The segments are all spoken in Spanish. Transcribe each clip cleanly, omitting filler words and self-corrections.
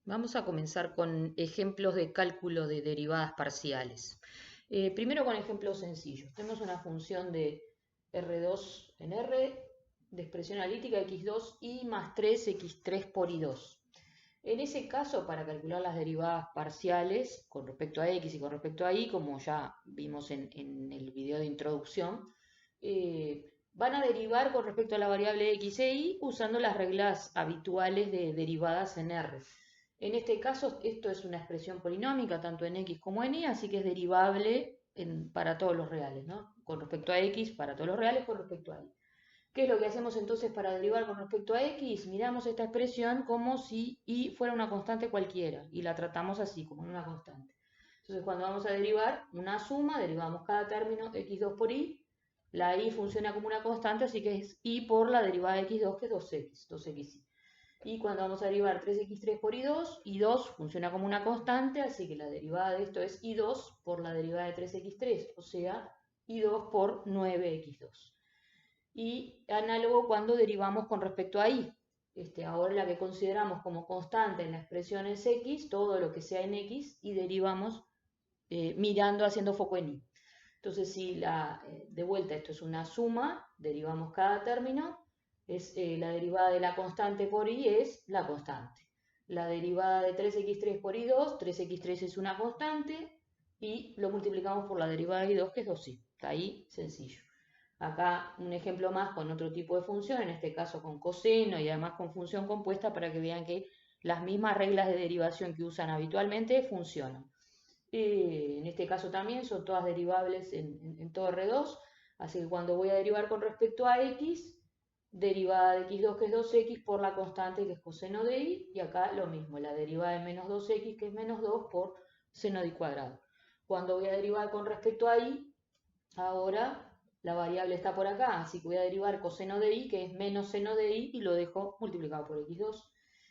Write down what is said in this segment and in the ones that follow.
Vamos a comenzar con ejemplos de cálculo de derivadas parciales. Primero con ejemplos sencillos. Tenemos una función de R2 en R, de expresión analítica x2y más 3x3 por y2. En ese caso, para calcular las derivadas parciales con respecto a x y con respecto a y, como ya vimos en el video de introducción, van a derivar con respecto a la variable x e y usando las reglas habituales de derivadas en R. En este caso, esto es una expresión polinómica tanto en x como en y, así que es derivable para todos los reales, ¿no? Con respecto a x, para todos los reales, con respecto a y. ¿Qué es lo que hacemos entonces para derivar con respecto a x? Miramos esta expresión como si y fuera una constante cualquiera y la tratamos así, como una constante. Entonces, cuando vamos a derivar una suma, derivamos cada término x2 por y. La y funciona como una constante, así que es y por la derivada de x2, que es 2x, 2xy. Y cuando vamos a derivar 3x3 por y2 funciona como una constante, así que la derivada de esto es y2 por la derivada de 3x3, o sea, y2 por 9x2. Y análogo cuando derivamos con respecto a y. Ahora la que consideramos como constante en la expresión es x, todo lo que sea en x, y derivamos mirando, haciendo foco en y. Entonces, si de vuelta esto es una suma, derivamos cada término, la derivada de la constante por y es la constante. La derivada de 3x3 por y2, 3x3 es una constante, y lo multiplicamos por la derivada de y2, que es 2y. Está ahí, sencillo. Acá un ejemplo más con otro tipo de función, en este caso con coseno y además con función compuesta, para que vean que las mismas reglas de derivación que usan habitualmente funcionan. En este caso también son todas derivables en todo R2, así que cuando voy a derivar con respecto a x, derivada de x2 que es 2x por la constante que es coseno de y acá lo mismo, la derivada de menos 2x que es menos 2 por seno de y cuadrado. Cuando voy a derivar con respecto a y, ahora la variable está por acá, así que voy a derivar coseno de y, que es menos seno de y lo dejo multiplicado por x2.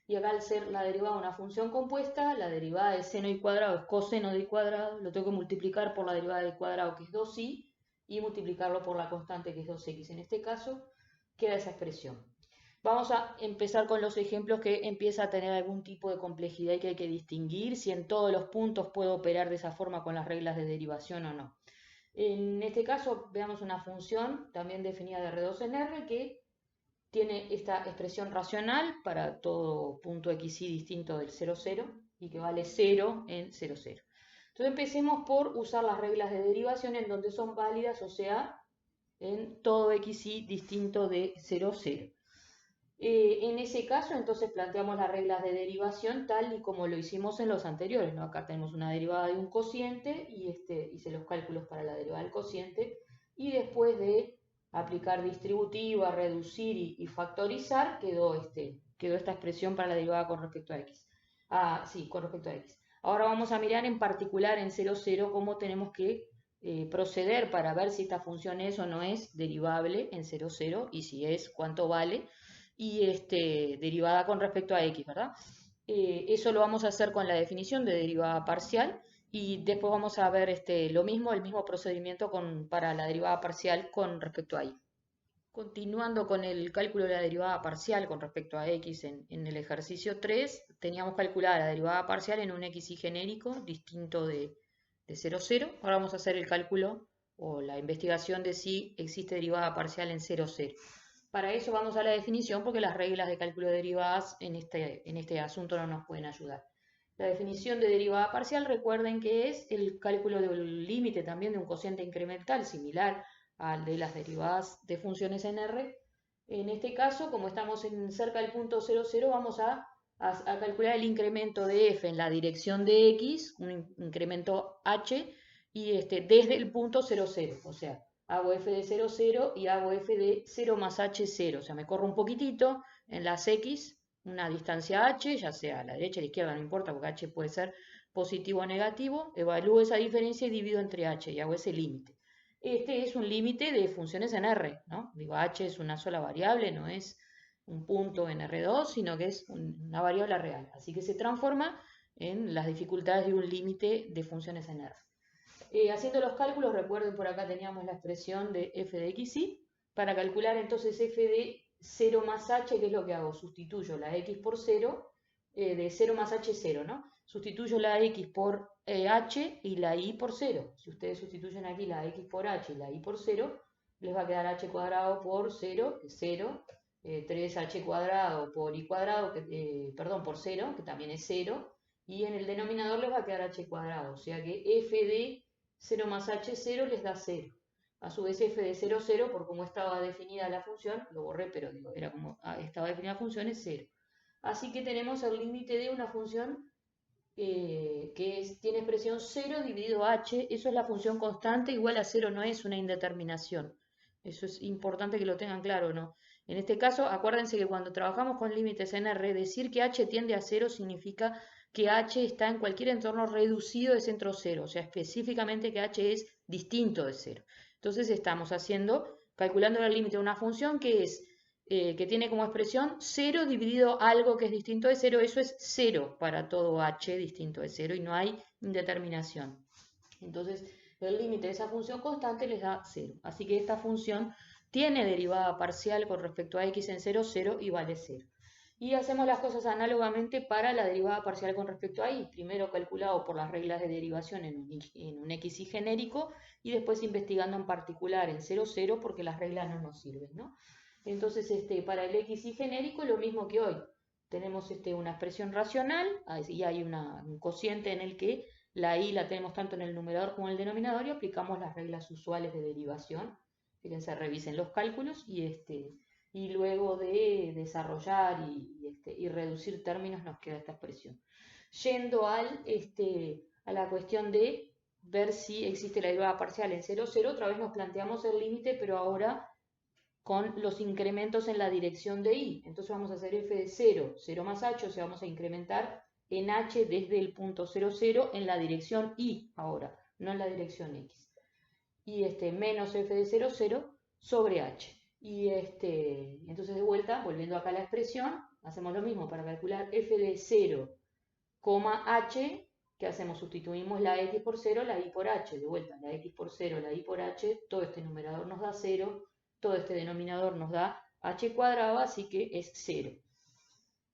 Y acá al ser la derivada de una función compuesta, la derivada de seno y cuadrado es coseno de y cuadrado, lo tengo que multiplicar por la derivada de y cuadrado, que es 2y, y multiplicarlo por la constante, que es 2x. En este caso queda esa expresión. Vamos a empezar con los ejemplos que empieza a tener algún tipo de complejidad y que hay que distinguir si en todos los puntos puedo operar de esa forma con las reglas de derivación o no. En este caso, veamos una función también definida de R2 en R que tiene esta expresión racional para todo punto xy distinto del 0, 0 y que vale 0 en 0, 0. Entonces empecemos por usar las reglas de derivación en donde son válidas, o sea, en todo xy distinto de 0, 0. En ese caso, entonces planteamos las reglas de derivación tal y como lo hicimos en los anteriores, ¿no? Acá tenemos una derivada de un cociente y hice los cálculos para la derivada del cociente, y después de aplicar distributiva, reducir y factorizar, quedó esta expresión para la derivada con respecto a x. Sí, con respecto a x. Ahora vamos a mirar en particular en 0, 0 cómo tenemos que proceder para ver si esta función es o no es derivable en 0, 0 y si es, cuánto vale, y derivada con respecto a x, ¿verdad? Eso lo vamos a hacer con la definición de derivada parcial y después vamos a ver lo mismo, el mismo procedimiento para la derivada parcial con respecto a y. Continuando con el cálculo de la derivada parcial con respecto a x en el ejercicio 3, teníamos calculada la derivada parcial en un xy genérico distinto de 0, 0. Ahora vamos a hacer el cálculo o la investigación de si existe derivada parcial en 0, 0. Para eso vamos a la definición porque las reglas de cálculo de derivadas en este asunto no nos pueden ayudar. La definición de derivada parcial, recuerden que es el cálculo del límite también de un cociente incremental similar al de las derivadas de funciones en R. En este caso, como estamos cerca del punto 0, 0, vamos a calcular el incremento de f en la dirección de x, un incremento h, y desde el punto 0, 0, o sea, hago f de 0, 0 y hago f de 0 más h, 0. O sea, me corro un poquitito en las x, una distancia h, ya sea a la derecha o a la izquierda, no importa, porque h puede ser positivo o negativo. Evalúo esa diferencia y divido entre h y hago ese límite. Este es un límite de funciones en R, ¿no? Digo, h es una sola variable, no es un punto en R2, sino que es una variable real. Así que se transforma en las dificultades de un límite de funciones en R. Haciendo los cálculos, recuerden por acá teníamos la expresión de f de xy. Para calcular entonces f de 0 más h, ¿qué es lo que hago? Sustituyo la x por 0 de 0 más h 0, ¿no? Sustituyo la x por h y la y por 0. Si ustedes sustituyen aquí la x por h y la y por 0, les va a quedar h cuadrado por 0, que es 0, 3h cuadrado por y cuadrado, perdón, por 0, que también es 0, y en el denominador les va a quedar h cuadrado, o sea que f de 0 más h 0 les da 0. A su vez f de 0, 0, por cómo estaba definida la función, lo borré, pero digo, era como estaba definida la función, es 0. Así que tenemos el límite de una función tiene expresión 0 dividido h, eso es la función constante, igual a 0 no es una indeterminación. Eso es importante que lo tengan claro, ¿no? En este caso, acuérdense que cuando trabajamos con límites en R, decir que h tiende a 0 significa que h está en cualquier entorno reducido de centro 0, o sea, específicamente que h es distinto de 0. Entonces estamos calculando el límite de una función que tiene como expresión 0 dividido algo que es distinto de 0, eso es 0 para todo h distinto de 0 y no hay indeterminación. Entonces, el límite de esa función constante les da 0. Así que esta función tiene derivada parcial con respecto a x en 0, 0 y vale 0. Y hacemos las cosas análogamente para la derivada parcial con respecto a y. Primero calculado por las reglas de derivación en un xy genérico y después investigando en particular en 0, 0 porque las reglas no nos sirven, ¿no? Entonces, para el xy genérico, lo mismo que hoy. Tenemos una expresión racional y hay un cociente en el que la y la tenemos tanto en el numerador como en el denominador y aplicamos las reglas usuales de derivación. Fíjense, revisen los cálculos y luego de desarrollar y reducir términos nos queda esta expresión. Yendo a la cuestión de ver si existe la derivada parcial en 0, 0, otra vez nos planteamos el límite, pero ahora con los incrementos en la dirección de y. Entonces vamos a hacer f de 0, 0 más h, o sea, vamos a incrementar en h desde el punto 0, 0 en la dirección y ahora, no en la dirección x. Y menos f de 0, 0 sobre h. Y entonces de vuelta, volviendo acá a la expresión, hacemos lo mismo para calcular f de 0, h, ¿qué hacemos? Sustituimos la x por 0, la y por h. De vuelta, la x por 0, la y por h, todo este numerador nos da 0, todo este denominador nos da h cuadrado, así que es 0.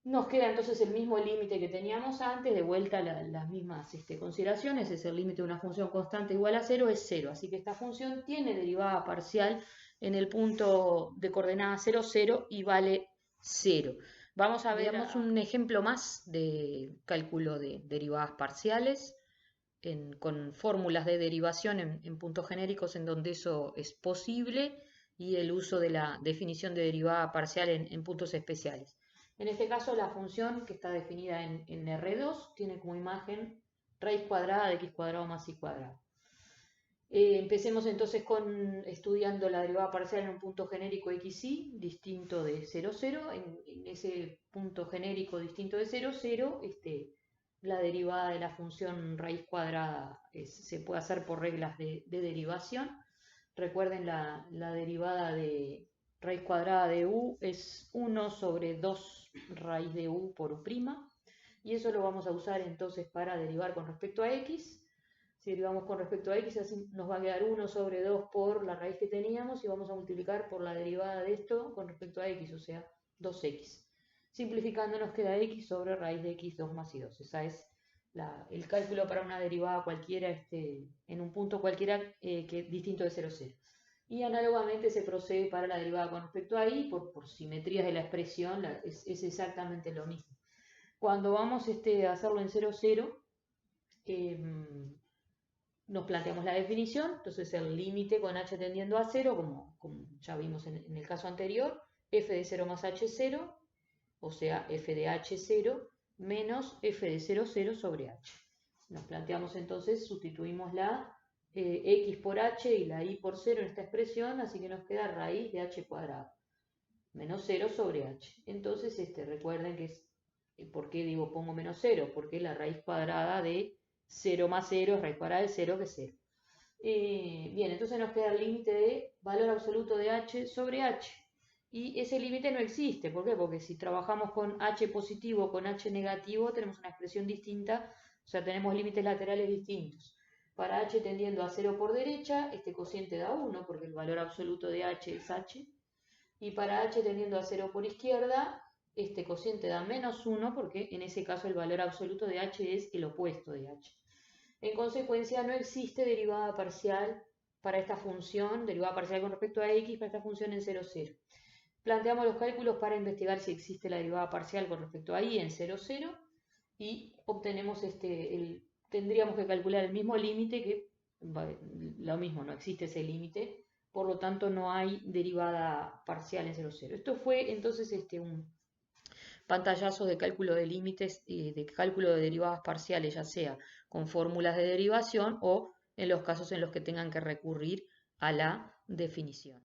Nos queda entonces el mismo límite que teníamos antes, de vuelta las mismas consideraciones, es el límite de una función constante igual a 0, es 0. Así que esta función tiene derivada parcial en el punto de coordenada 0, 0 y vale 0. Vamos a ver un ejemplo más de cálculo de derivadas parciales con fórmulas de derivación en puntos genéricos en donde eso es posible y el uso de la definición de derivada parcial en puntos especiales. En este caso, la función que está definida en R2 tiene como imagen raíz cuadrada de x cuadrado más y cuadrado. Empecemos entonces estudiando la derivada parcial en un punto genérico xy distinto de 0, 0. En ese punto genérico distinto de 0, 0, la derivada de la función raíz cuadrada se puede hacer por reglas de derivación. Recuerden la derivada de raíz cuadrada de u es 1 sobre 2 raíz de u por u', y eso lo vamos a usar entonces para derivar con respecto a x. Si derivamos con respecto a x, así nos va a quedar 1 sobre 2 por la raíz que teníamos y vamos a multiplicar por la derivada de esto con respecto a x, o sea, 2x. Simplificando nos queda x sobre raíz de x 2 más y 2. Esa es el cálculo para una derivada cualquiera en un punto cualquiera distinto de 0, 0. Y análogamente se procede para la derivada con respecto a y, por simetrías de la expresión, es exactamente lo mismo. Cuando vamos a hacerlo en 0, 0, nos planteamos la definición, entonces el límite con h tendiendo a 0, como ya vimos en el caso anterior, f de 0 más h 0, o sea, f de h 0 menos f de 0, 0 sobre h. Nos planteamos entonces, sustituimos la x por h y la y por 0 en esta expresión, así que nos queda raíz de h cuadrado, menos 0 sobre h. Entonces, recuerden que es, ¿por qué pongo menos 0? Porque la raíz cuadrada de 0 más 0 es raíz cuadrada de 0, que es 0. Bien, entonces nos queda el límite de valor absoluto de h sobre h. Y ese límite no existe. ¿Por qué? Porque si trabajamos con h positivo o con h negativo, tenemos una expresión distinta, o sea, tenemos límites laterales distintos. Para h tendiendo a 0 por derecha, este cociente da 1, porque el valor absoluto de h es h. Y para h tendiendo a 0 por izquierda, este cociente da -1 porque en ese caso el valor absoluto de h es el opuesto de h. En consecuencia, no existe derivada parcial para esta función, derivada parcial con respecto a x para esta función en 0, 0. Planteamos los cálculos para investigar si existe la derivada parcial con respecto a y en 0, 0 y obtenemos tendríamos que calcular el mismo límite que, lo mismo, no existe ese límite, por lo tanto no hay derivada parcial en 0, 0. Esto fue entonces un pantallazo de cálculo de límites y de cálculo de derivadas parciales, ya sea con fórmulas de derivación o en los casos en los que tengan que recurrir a la definición.